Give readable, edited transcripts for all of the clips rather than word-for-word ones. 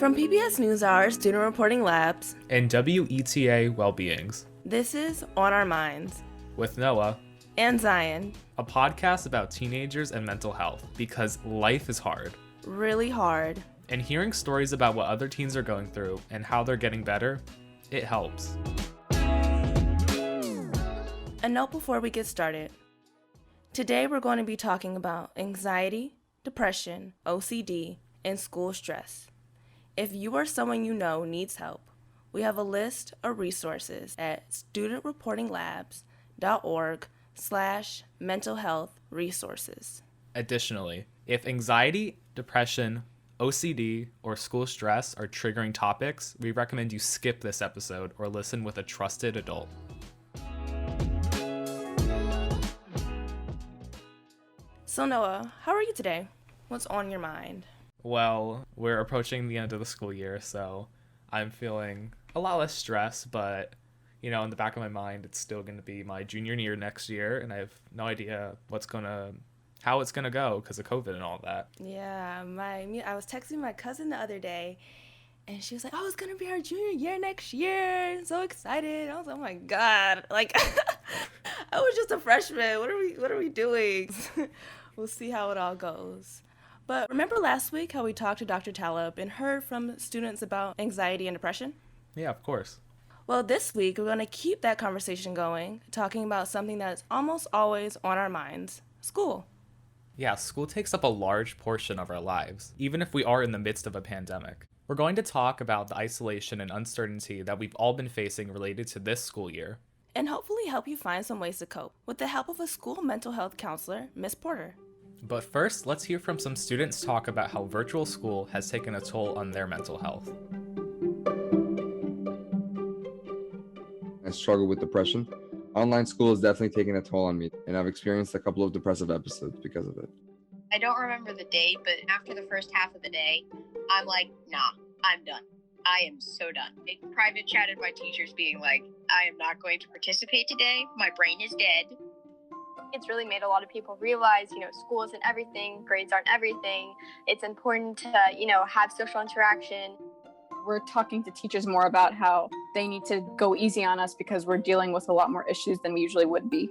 From PBS NewsHour Student Reporting Labs and WETA Wellbeings, this is On Our Minds with Noah and Zion, a podcast about teenagers and mental health because life is hard. Really hard. And hearing stories about what other teens are going through and how they're getting better, it helps. A note before we get started. Today we're going to be talking about anxiety, depression, OCD, and school stress. If you or someone you know needs help, we have a list of resources at studentreportinglabs.org/mental health resources. Additionally, if anxiety, depression, OCD, or school stress are triggering topics, we recommend you skip this episode or listen with a trusted adult. So Noah, how are you today? What's on your mind? Well, we're approaching the end of the school year, so I'm feeling a lot less stress, but, in the back of my mind, it's still going to be my junior year next year, and I have no idea how it's going to go because of COVID and all that. Yeah, I was texting my cousin the other day, and she was like, oh, it's going to be our junior year next year. I'm so excited. I was like, oh my God. Like, I was just a freshman. What are we doing? We'll see how it all goes. But remember last week how we talked to Dr. Taleb and heard from students about anxiety and depression? Yeah, of course. Well, this week we're going to keep that conversation going, talking about something that's almost always on our minds, school. Yeah, school takes up a large portion of our lives, even if we are in the midst of a pandemic. We're going to talk about the isolation and uncertainty that we've all been facing related to this school year. And hopefully help you find some ways to cope with the help of a school mental health counselor, Miss Porter. But first, let's hear from some students talk about how virtual school has taken a toll on their mental health. I struggle with depression. Online school is definitely taking a toll on me, and I've experienced a couple of depressive episodes because of it. I don't remember the day, but after the first half of the day, I'm like, nah, I'm done. I am so done. I private chatted my teachers being like, I am not going to participate today. My brain is dead. It's really made a lot of people realize, school isn't everything, grades aren't everything. It's important to, have social interaction. We're talking to teachers more about how they need to go easy on us because we're dealing with a lot more issues than we usually would be.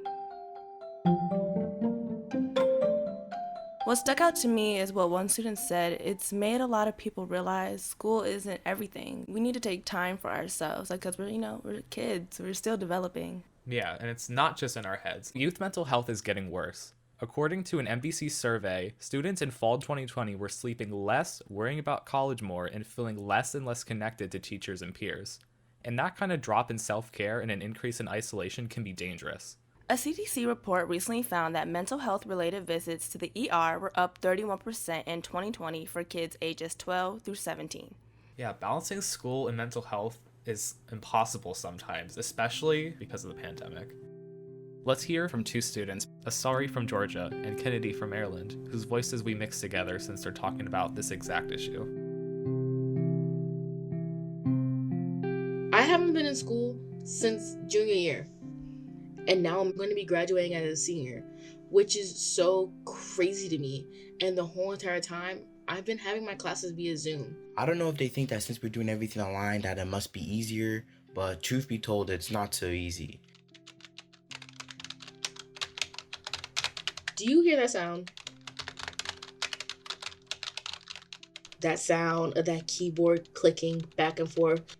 What stuck out to me is what one student said. It's made a lot of people realize school isn't everything. We need to take time for ourselves, because we're kids. We're still developing. Yeah, and it's not just in our heads. Youth mental health is getting worse. According to an NBC survey, students in fall 2020 were sleeping less, worrying about college more, and feeling less and less connected to teachers and peers. And that kind of drop in self-care and an increase in isolation can be dangerous. A CDC report recently found that mental health-related visits to the ER were up 31% in 2020 for kids ages 12 through 17. Yeah, balancing school and mental health is impossible sometimes, especially because of the pandemic. Let's hear from two students, Asare from Georgia and Kennedi from Maryland, whose voices we mixed together since they're talking about this exact issue. I haven't been in school since junior year, and now I'm going to be graduating as a senior, which is so crazy to me. And the whole entire time, I've been having my classes via Zoom. I don't know if they think that since we're doing everything online that it must be easier, but truth be told, it's not so easy. Do you hear that sound? That sound of that keyboard clicking back and forth.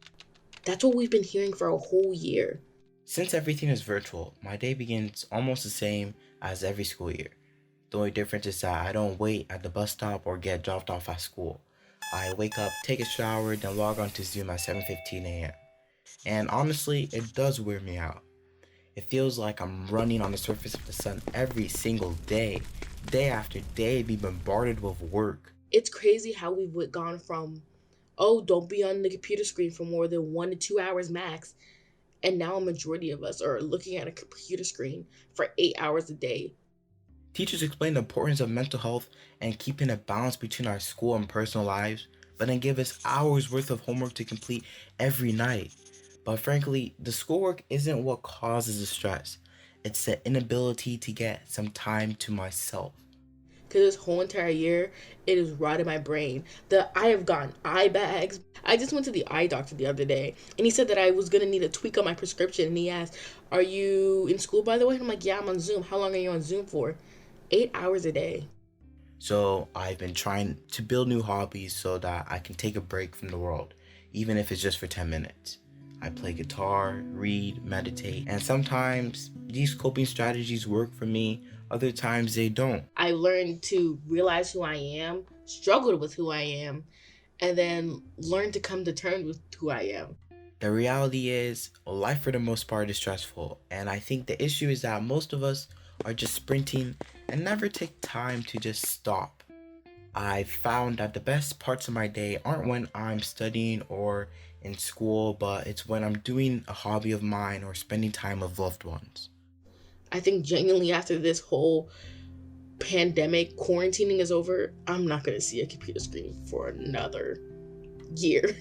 That's what we've been hearing for a whole year. Since everything is virtual, my day begins almost the same as every school year. The only difference is that I don't wait at the bus stop or get dropped off at school. I wake up, take a shower, then log on to Zoom at 7:15 a.m. And honestly, it does wear me out. It feels like I'm running on the surface of the sun every single day after day, be bombarded with work. It's crazy how we've gone from, don't be on the computer screen for more than 1 to 2 hours max. And now a majority of us are looking at a computer screen for 8 hours a day. Teachers explain the importance of mental health and keeping a balance between our school and personal lives, but then give us hours worth of homework to complete every night. But frankly, the schoolwork isn't what causes the stress. It's the inability to get some time to myself. because this whole entire year, it has rotted my brain. I have gotten eye bags. I just went to the eye doctor the other day, and he said that I was going to need a tweak on my prescription, and he asked, "Are you in school, by the way?" And I'm like, "Yeah, I'm on Zoom." "How long are you on Zoom for?" 8 hours a day. So I've been trying to build new hobbies so that I can take a break from the world, even if it's just for 10 minutes. I play guitar, read, meditate, and sometimes these coping strategies work for me, other times they don't. I learned to realize who I am, struggled with who I am, and then learned to come to terms with who I am. The reality is, life for the most part is stressful, and I think the issue is that most of us are just sprinting and never take time to just stop. I found that the best parts of my day aren't when I'm studying or in school, but it's when I'm doing a hobby of mine or spending time with loved ones. I think genuinely after this whole pandemic quarantining is over, I'm not going to see a computer screen for another year.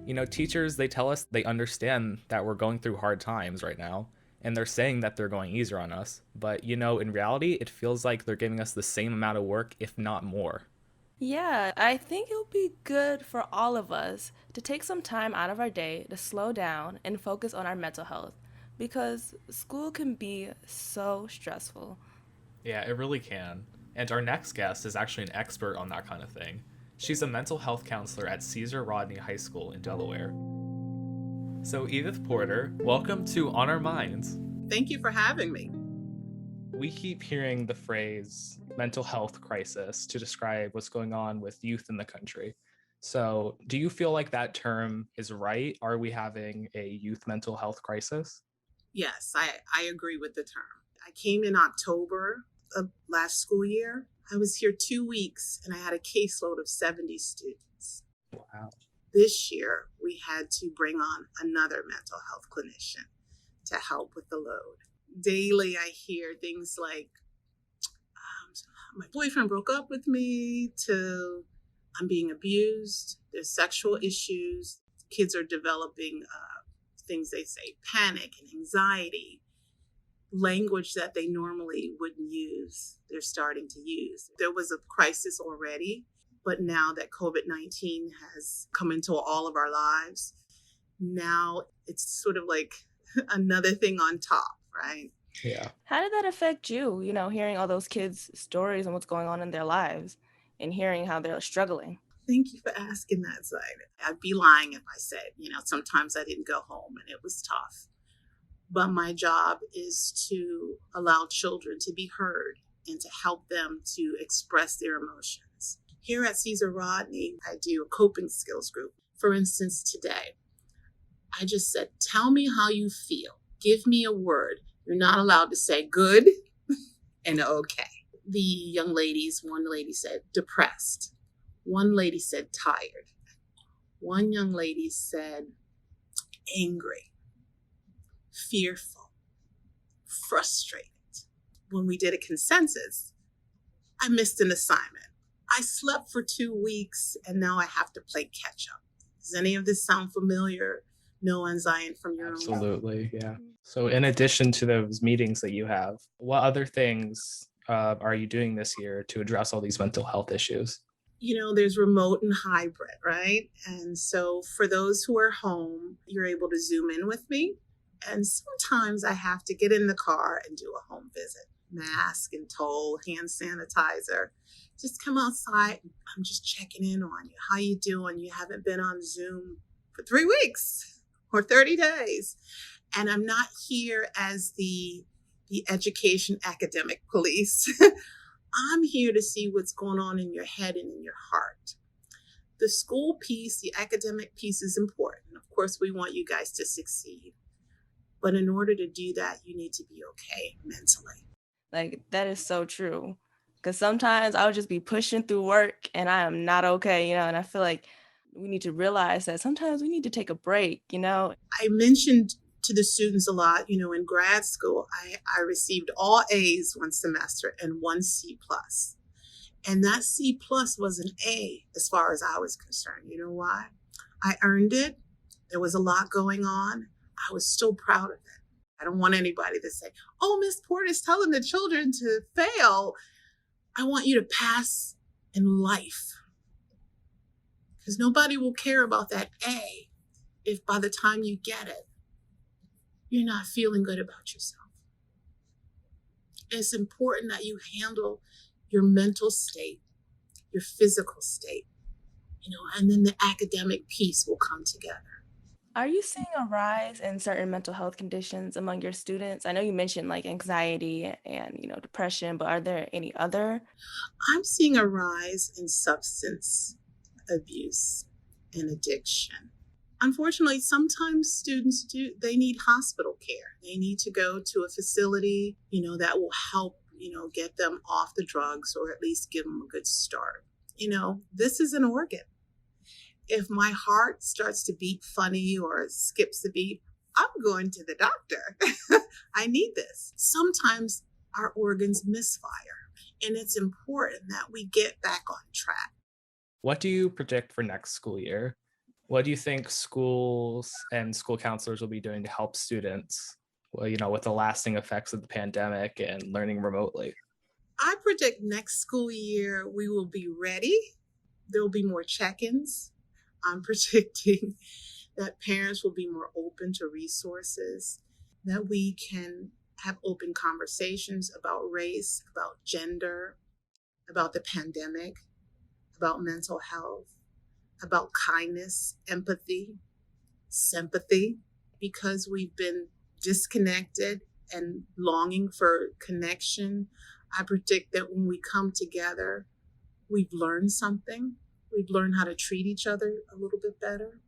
You know, teachers, they tell us they understand that we're going through hard times right now, and they're saying that they're going easier on us. But, you know, in reality, it feels like they're giving us the same amount of work, if not more. Yeah, I think it would be good for all of us to take some time out of our day to slow down and focus on our mental health, because school can be so stressful. Yeah, it really can. And our next guest is actually an expert on that kind of thing. She's a mental health counselor at Caesar Rodney High School in Delaware. So Edith Porter, welcome to On Our Minds. Thank you for having me. We keep hearing the phrase mental health crisis to describe what's going on with youth in the country. So do you feel like that term is right? Are we having a youth mental health crisis? Yes, I agree with the term. I came in October of last school year. I was here 2 weeks and I had a caseload of 70 students. Wow. This year, we had to bring on another mental health clinician to help with the load. Daily, I hear things like, my boyfriend broke up with me, to I'm being abused. There's sexual issues. Kids are developing things they say, panic and anxiety, language that they normally wouldn't use, they're starting to use. There was a crisis already, but now that COVID-19 has come into all of our lives, now it's sort of like another thing on top, right? Yeah. How did that affect you, hearing all those kids' stories and what's going on in their lives and hearing how they're struggling? Thank you for asking that, Zaid. I'd be lying if I said, sometimes I didn't go home and it was tough. But my job is to allow children to be heard and to help them to express their emotions. Here at Caesar Rodney, I do a coping skills group. For instance, today, I just said, tell me how you feel. Give me a word. You're not allowed to say good and okay. The young ladies, one lady said depressed. One lady said tired. One young lady said angry, fearful, frustrated. When we did a consensus, I missed an assignment. I slept for 2 weeks and now I have to play catch up. Does any of this sound familiar? No anxiety from your own. Absolutely, yeah. So in addition to those meetings that you have, what other things are you doing this year to address all these mental health issues? There's remote and hybrid, right? And so for those who are home, you're able to Zoom in with me. And sometimes I have to get in the car and do a home visit. Mask and toll, hand sanitizer. Just come outside. I'm just checking in on you. How you doing? You haven't been on Zoom for 3 weeks or 30 days. And I'm not here as the education academic police. I'm here to see what's going on in your head and in your heart. The school piece, the academic piece is important. Of course, we want you guys to succeed. But in order to do that, you need to be okay mentally. Like, that is so true. Because sometimes I would just be pushing through work and I am not okay, and I feel like we need to realize that sometimes we need to take a break, I mentioned to the students a lot, in grad school, I received all A's one semester and 1 C+. And that C+ was an A as far as I was concerned. You know why? I earned it. There was a lot going on. I was still proud of it. I don't want anybody to say, oh, Miss Porter is telling the children to fail. I want you to pass in life. Because nobody will care about that A if by the time you get it, you're not feeling good about yourself. It's important that you handle your mental state, your physical state, and then the academic piece will come together. Are you seeing a rise in certain mental health conditions among your students? I know you mentioned like anxiety and, depression, but are there any other? I'm seeing a rise in substance abuse and addiction. Unfortunately, sometimes students they need hospital care. They need to go to a facility, that will help, get them off the drugs or at least give them a good start. This is an organ. If my heart starts to beat funny or skips a beat, I'm going to the doctor. I need this. Sometimes our organs misfire, and it's important that we get back on track. What do you predict for next school year? What do you think schools and school counselors will be doing to help students, with the lasting effects of the pandemic and learning remotely? I predict next school year we will be ready. There will be more check-ins. I'm predicting that parents will be more open to resources, that we can have open conversations about race, about gender, about the pandemic, about mental health, about kindness, empathy, sympathy, because we've been disconnected and longing for connection. I predict that when we come together, we've learned something. We've learned how to treat each other a little bit better.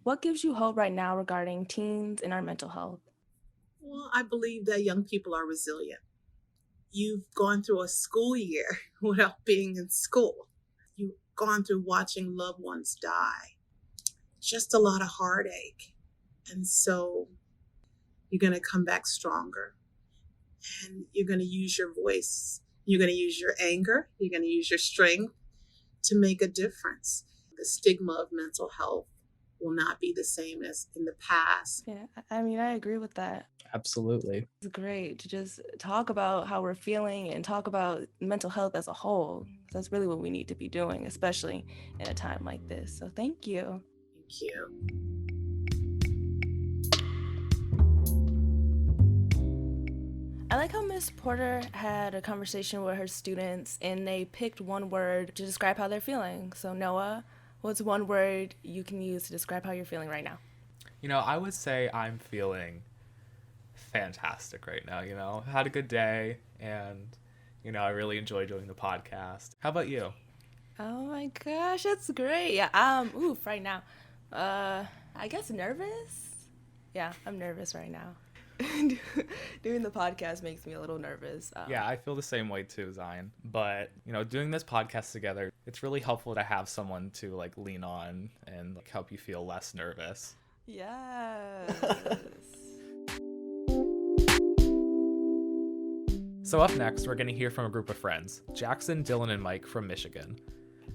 What gives you hope right now regarding teens and our mental health? Well, I believe that young people are resilient. You've gone through a school year without being in school. You've gone through watching loved ones die. Just a lot of heartache. And so you're going to come back stronger. And you're going to use your voice. You're going to use your anger. You're going to use your strength to make a difference. The stigma of mental health will not be the same as in the past. Yeah, I agree with that. Absolutely. It's great to just talk about how we're feeling and talk about mental health as a whole. That's really what we need to be doing, especially in a time like this. So thank you. Thank you. I like how Miss Porter had a conversation with her students and they picked one word to describe how they're feeling. So Noah, what's one word you can use to describe how you're feeling right now? I would say I'm feeling fantastic right now. Had a good day and, I really enjoy doing the podcast. How about you? Oh my gosh, that's great. Yeah, right now. I guess nervous? Yeah, I'm nervous right now. Doing the podcast makes me a little nervous. Yeah, I feel the same way too, Zion. But, doing this podcast together, it's really helpful to have someone to lean on and help you feel less nervous. Yes. So up next, we're going to hear from a group of friends, Jackson, Dylan, and Mike from Michigan.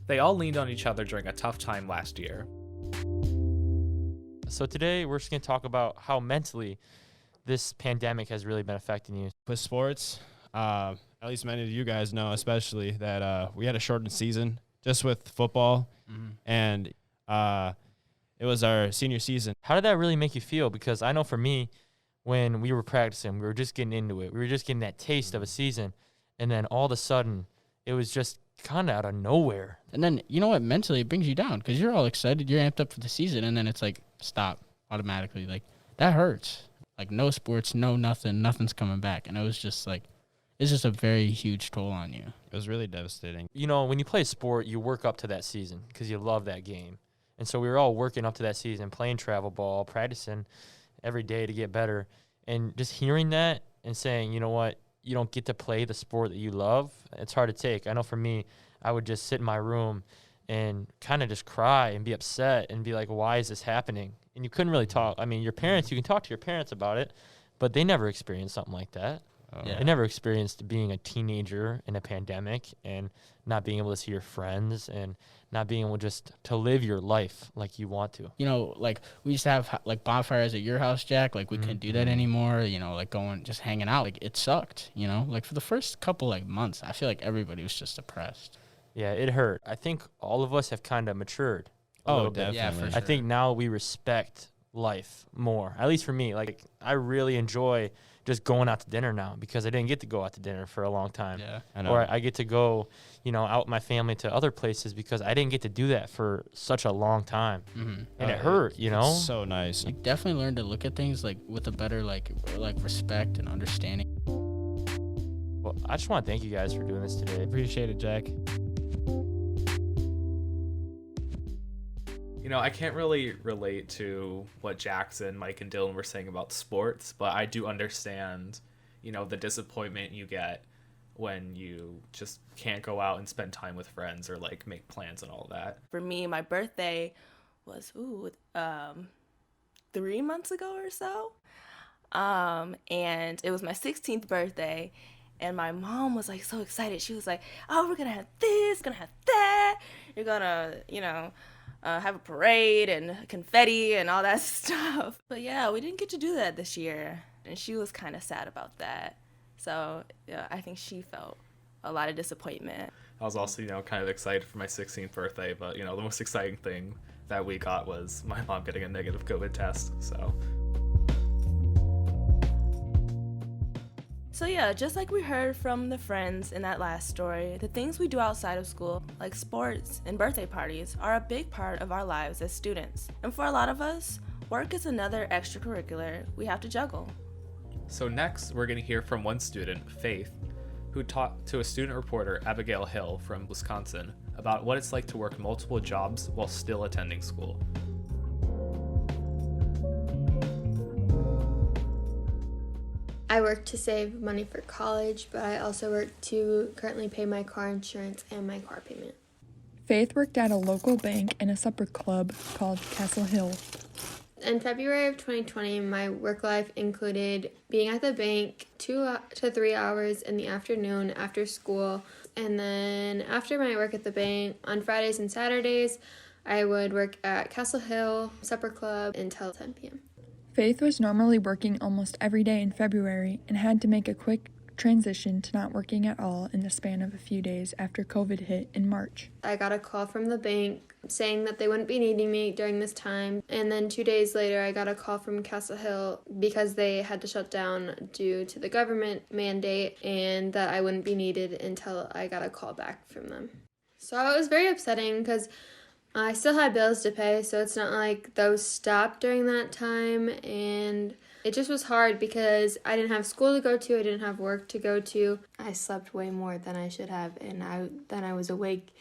They all leaned on each other during a tough time last year. So today, we're just going to talk about how mentally this pandemic has really been affecting you. With sports, at least many of you guys know, especially that we had a shortened season just with football, and it was our senior season. How did that really make you feel? Because I know for me, when we were practicing, we were just getting into it. We were just getting that taste of a season, and then all of a sudden, it was just kind of out of nowhere. And then, mentally it brings you down because you're all excited, you're amped up for the season, and then it's stop automatically. That hurts. No sports, no nothing, nothing's coming back. And it was just it's just a very huge toll on you. It was really devastating. When you play a sport, you work up to that season because you love that game. And so we were all working up to that season, playing travel ball, practicing every day to get better. And just hearing that and saying, you know what, you don't get to play the sport that you love, it's hard to take. I know for me, I would just sit in my room and kind of just cry and be upset and be like, why is this happening? And you couldn't really talk. I mean, your parents, you can talk to your parents about it, but they never experienced something like that. I never experienced being a teenager in a pandemic and not being able to see your friends and not being able just to live your life like you want to. You know, like we used to have like bonfires at your house, Jack. Like we couldn't do that anymore. You know, like going just hanging out. Like it sucked. You know, like for the first couple like months, I feel like everybody was just depressed. Yeah, it hurt. I think all of us have kind of matured a little bit. Definitely. Yeah, for I sure. think now we respect life more. At least for me, like I really enjoy just going out to dinner now because I didn't get to go out to dinner for a long time. Yeah, I know. Or I get to go, you know, out with my family to other places because I didn't get to do that for such a long time. And it hurt, you know? It's so nice. You definitely learned to look at things like with a better like respect and understanding. Well, I just want to thank you guys for doing this today. Appreciate it, Jack. You know, I can't really relate to what Jackson, Mike, and Dylan were saying about sports, but I do understand, you know, the disappointment you get when you just can't go out and spend time with friends or, like, make plans and all that. For me, my birthday was 3 months ago or so. And it was my 16th birthday. And my mom was, like, so excited. She was like, oh, we're going to have this, going to have that. You're going to, you know, have a parade and confetti and all that stuff. But yeah, we didn't get to do that this year. And she was kind of sad about that. So yeah, I think she felt a lot of disappointment. I was also, you know, kind of excited for my 16th birthday, but, you know, the most exciting thing that we got was my mom getting a negative COVID test, so. So yeah, just like we heard from the friends in that last story, the things we do outside of school, like sports and birthday parties, are a big part of our lives as students. And for a lot of us, work is another extracurricular we have to juggle. So next, we're going to hear from one student, Faith, who talked to a student reporter, Abigail Hill from Wisconsin, about what it's like to work multiple jobs while still attending school. I work to save money for college, but I also work to currently pay my car insurance and my car payment. Faith worked at a local bank and a supper club called Castle Hill. In February of 2020, my work life included being at the bank 2 to 3 hours in the afternoon after school. And then after my work at the bank, on Fridays and Saturdays, I would work at Castle Hill Supper Club until 10 p.m. Faith was normally working almost every day in February and had to make a quick transition to not working at all in the span of a few days after COVID hit in March. I got a call from the bank saying that they wouldn't be needing me during this time. And then 2 days later, I got a call from Castle Hill because they had to shut down due to the government mandate and that I wouldn't be needed until I got a call back from them. So it was very upsetting because I still had bills to pay, so it's not like those stopped during that time, and it just was hard because I didn't have school to go to, I didn't have work to go to. I slept way more than I should have, and I was awake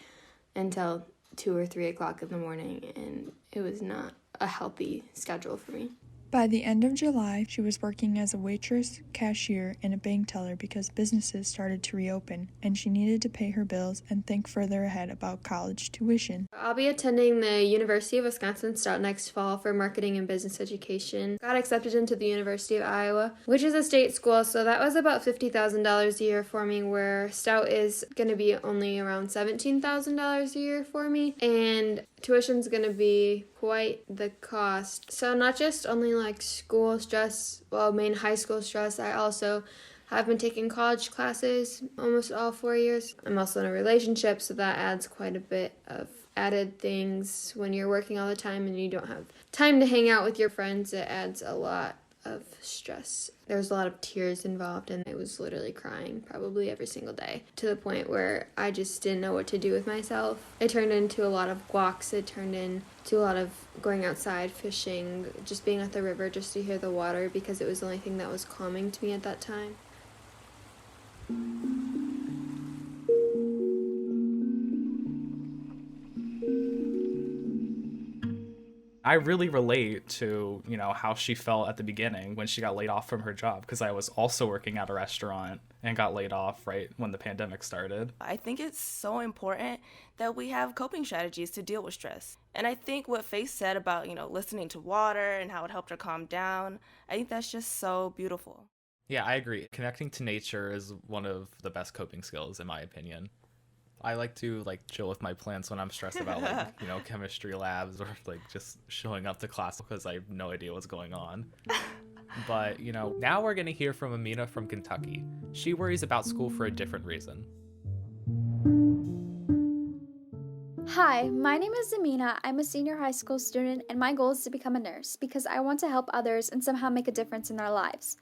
until 2 or 3 o'clock in the morning, and it was not a healthy schedule for me. By the end of July, she was working as a waitress, cashier, and a bank teller because businesses started to reopen, and she needed to pay her bills and think further ahead about college tuition. I'll be attending the University of Wisconsin Stout next fall for marketing and business education. Got accepted into the University of Iowa, which is a state school, so that was about $50,000 a year for me, where Stout is going to be only around $17,000 a year for me, and tuition's going to be quite the cost. So not just only like school stress, main high school stress, I also have been taking college classes almost all 4 years. I'm also in a relationship, so that adds quite a bit of added things. When you're working all the time and you don't have time to hang out with your friends, it adds a lot of stress. There was a lot of tears involved, and I was literally crying probably every single day to the point where I just didn't know what to do with myself. It turned into a lot of walks. It turned into a lot of going outside, fishing, just being at the river just to hear the water because it was the only thing that was calming to me at that time. I really relate to, you know, how she felt at the beginning when she got laid off from her job, because I was also working at a restaurant and got laid off right when the pandemic started. I think it's so important that we have coping strategies to deal with stress. And I think what Faith said about, you know, listening to water and how it helped her calm down, I think that's just so beautiful. Yeah, I agree. Connecting to nature is one of the best coping skills, in my opinion. I like to chill with my plants when I'm stressed about chemistry labs or just showing up to class because I have no idea what's going on. But, now we're going to hear from Amina from Kentucky. She worries about school for a different reason. Hi, my name is Amina. I'm a senior high school student, and my goal is to become a nurse because I want to help others and somehow make a difference in their lives.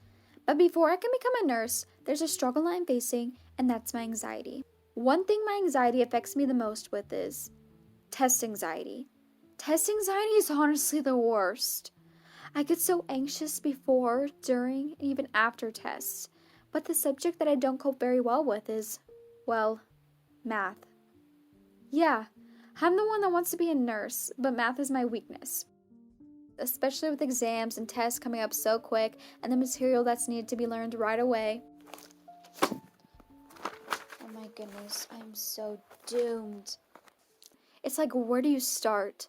But before I can become a nurse, there's a struggle I'm facing, and that's my anxiety. One thing my anxiety affects me the most with is test anxiety. Test anxiety is honestly the worst. I get so anxious before, during, and even after tests. But the subject that I don't cope very well with is, well, math. Yeah, I'm the one that wants to be a nurse, but math is my weakness. Especially with exams and tests coming up so quick and the material that's needed to be learned right away. Oh my goodness, I'm so doomed. It's like, where do you start?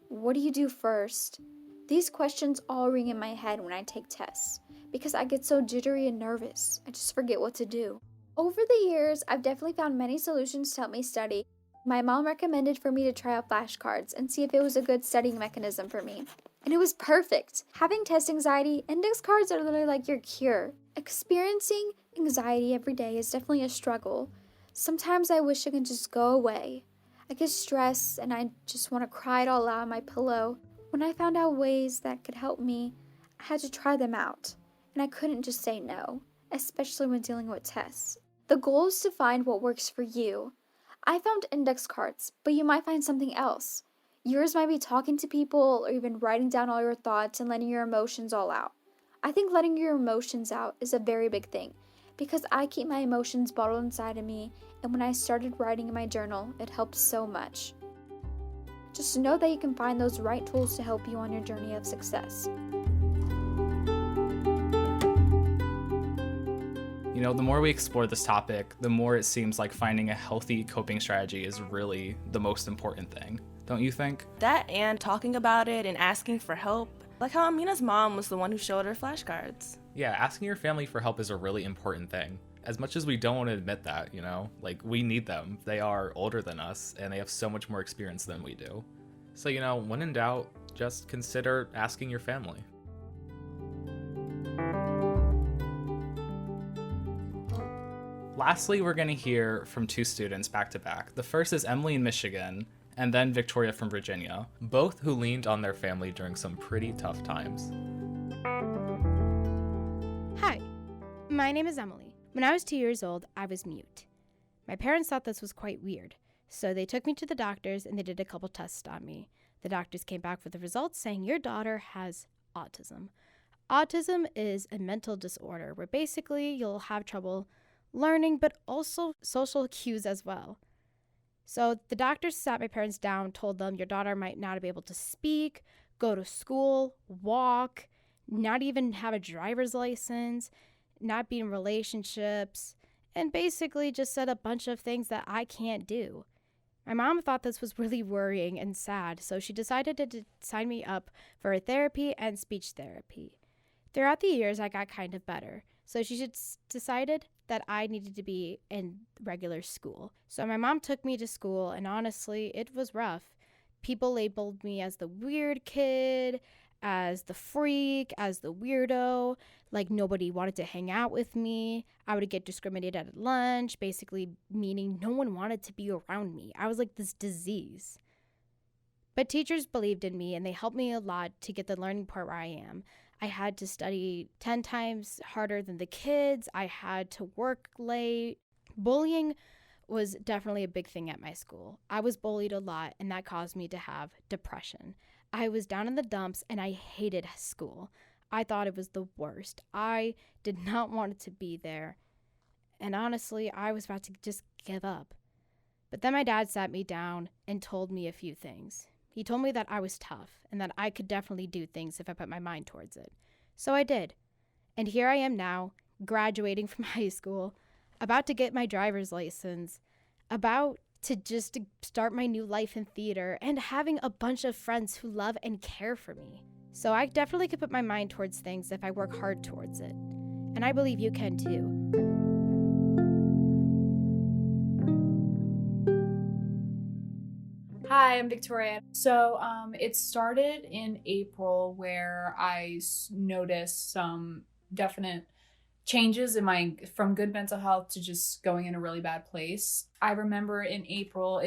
What do you do first? These questions all ring in my head when I take tests because I get so jittery and nervous. I just forget what to do. Over the years, I've definitely found many solutions to help me study. My mom recommended for me to try out flashcards and see if it was a good studying mechanism for me. And it was perfect. Having test anxiety, index cards are literally like your cure. Experiencing anxiety every day is definitely a struggle. Sometimes I wish it could just go away. I get stressed and I just want to cry it all out on my pillow. When I found out ways that could help me, I had to try them out. And I couldn't just say no, especially when dealing with tests. The goal is to find what works for you. I found index cards, but you might find something else. Yours might be talking to people or even writing down all your thoughts and letting your emotions all out. I think letting your emotions out is a very big thing because I keep my emotions bottled inside of me, and when I started writing in my journal, it helped so much. Just know that you can find those right tools to help you on your journey of success. The more we explore this topic, the more it seems like finding a healthy coping strategy is really the most important thing. Don't you think? That and talking about it and asking for help. Like how Amina's mom was the one who showed her flashcards. Yeah, asking your family for help is a really important thing. As much as we don't want to admit that, we need them. They are older than us and they have so much more experience than we do. So, when in doubt, just consider asking your family. Lastly, we're going to hear from two students back to back. The first is Emily in Michigan, and then Victoria from Virginia, both who leaned on their family during some pretty tough times. Hi, my name is Emily. When I was 2 years old, I was mute. My parents thought this was quite weird, so they took me to the doctors and they did a couple tests on me. The doctors came back with the results saying your daughter has autism. Autism is a mental disorder where basically you'll have trouble learning, but also social cues as well. So the doctors sat my parents down, told them your daughter might not be able to speak, go to school, walk, not even have a driver's license, not be in relationships, and basically just said a bunch of things that I can't do. My mom thought this was really worrying and sad, so she decided to sign me up for therapy and speech therapy. Throughout the years, I got kind of better, so she just decided that I needed to be in regular school. So my mom took me to school, and honestly, it was rough. People labeled me as the weird kid, as the freak, as the weirdo, like nobody wanted to hang out with me. I would get discriminated at lunch, basically meaning no one wanted to be around me. I was like this disease. But teachers believed in me, and they helped me a lot to get the learning part where I am. I had to study 10 times harder than the kids. I had to work late. Bullying was definitely a big thing at my school. I was bullied a lot, and that caused me to have depression. I was down in the dumps, and I hated school. I thought it was the worst. I did not want to be there. And honestly, I was about to just give up. But then my dad sat me down and told me a few things. He told me that I was tough and that I could definitely do things if I put my mind towards it. So I did. And here I am now, graduating from high school, about to get my driver's license, about to just start my new life in theater, and having a bunch of friends who love and care for me. So I definitely could put my mind towards things if I work hard towards it. and I believe you can too. Hi, I'm Victoria. So it started in April where I noticed some definite changes in from good mental health to just going in a really bad place. I remember in April,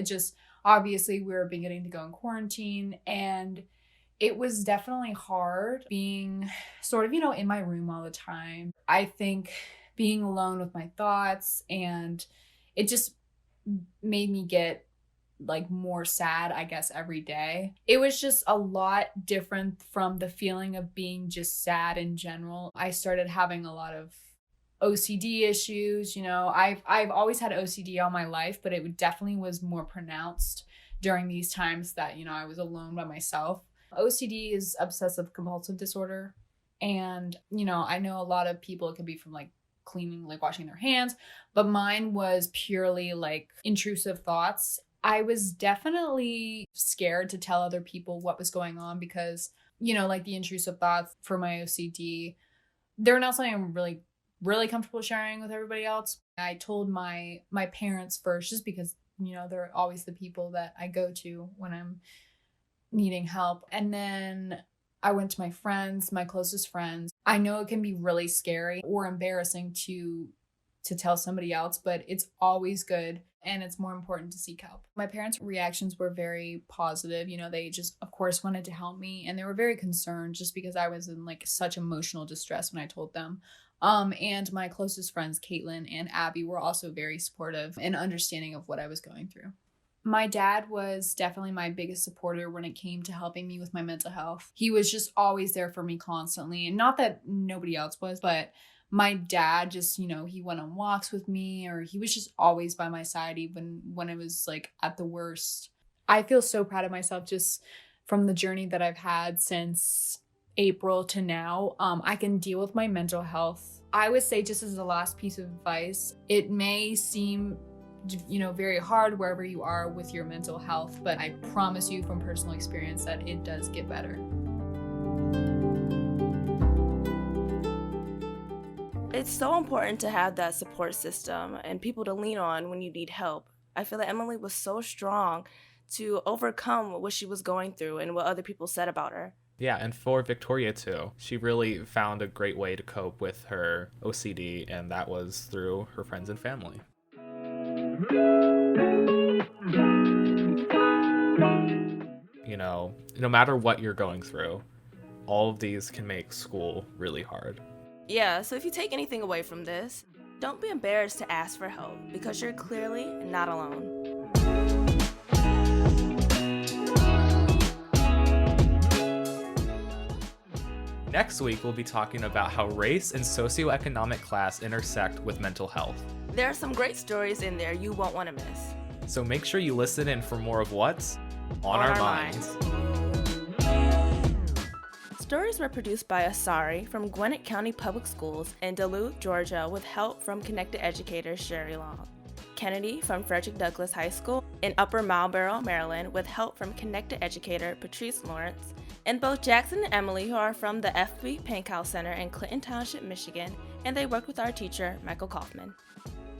obviously we were beginning to go in quarantine, and it was definitely hard being sort of, in my room all the time. I think being alone with my thoughts, and it just made me get more sad, I guess, every day. It was just a lot different from the feeling of being just sad in general. I started having a lot of OCD issues. I've always had OCD all my life, but it definitely was more pronounced during these times that, I was alone by myself. OCD is obsessive compulsive disorder. And, I know a lot of people, it can be from cleaning, washing their hands, but mine was purely intrusive thoughts. I was definitely scared to tell other people what was going on because, the intrusive thoughts for my OCD, they're not something I'm really, really comfortable sharing with everybody else. I told my parents first just because, they're always the people that I go to when I'm needing help. And then I went to my friends, my closest friends. I know it can be really scary or embarrassing to tell somebody else, but it's always good. And it's more important to seek help. My parents' reactions were very positive. They just, of course, wanted to help me. And they were very concerned just because I was in such emotional distress when I told them. And my closest friends, Kaitlyn and Abby, were also very supportive and understanding of what I was going through. My dad was definitely my biggest supporter when it came to helping me with my mental health. He was just always there for me constantly. And not that nobody else was, but my dad just, he went on walks with me, or he was just always by my side even when it was at the worst. I feel so proud of myself just from the journey that I've had since April to now. I can deal with my mental health. I would say, just as the last piece of advice, it may seem very hard wherever you are with your mental health, but I promise you from personal experience that it does get better. It's so important to have that support system and people to lean on when you need help. I feel that Emily was so strong to overcome what she was going through and what other people said about her. Yeah, and for Victoria too. She really found a great way to cope with her OCD, and that was through her friends and family. No matter what you're going through, all of these can make school really hard. Yeah, so if you take anything away from this, don't be embarrassed to ask for help because you're clearly not alone. Next week, we'll be talking about how race and socioeconomic class intersect with mental health. There are some great stories in there you won't want to miss. So make sure you listen in for more of what's on our minds. Stories were produced by Asare from Gwinnett County Public Schools in Duluth, Georgia, with help from Connected Educator Sheri Long. Kennedi from Frederick Douglass High School in Upper Marlboro, Maryland, with help from Connected Educator Patrice Lawrence. And both Jackson and Emily, who are from the FV Pankow Center in Clinton Township, Michigan, and they worked with our teacher, Michael Kaufman.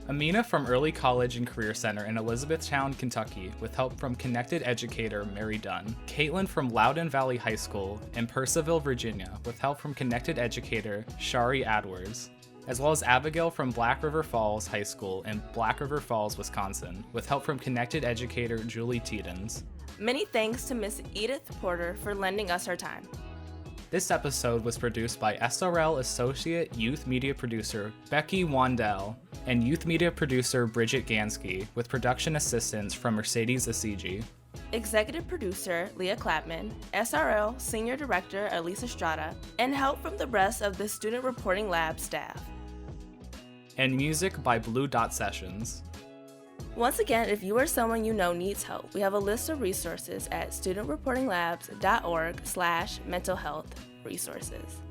Amina from Early College and Career Center in Elizabethtown, Kentucky, with help from Connected Educator Mary Dunn. Caitlin from Loudon Valley High School in Purcellville, Virginia, with help from Connected Educator Shari Adwers. As well as Abigail from Black River Falls High School in Black River Falls, Wisconsin, with help from Connected Educator Julie Tiedens. Many thanks to Miss Edith Porter for lending us her time. This episode was produced by SRL Associate Youth Media Producer Becky Wandell and Youth Media Producer Bridget Gansky, with production assistance from Mercedes Asiji. Executive Producer Leah Clapman, SRL Senior Director Elisa Strada, and help from the rest of the Student Reporting Lab staff. And music by Blue Dot Sessions. Once again, if you or someone you know needs help, we have a list of resources at studentreportinglabs.org/mental health resources.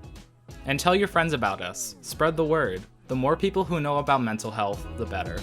And tell your friends about us. Spread the word. The more people who know about mental health, the better.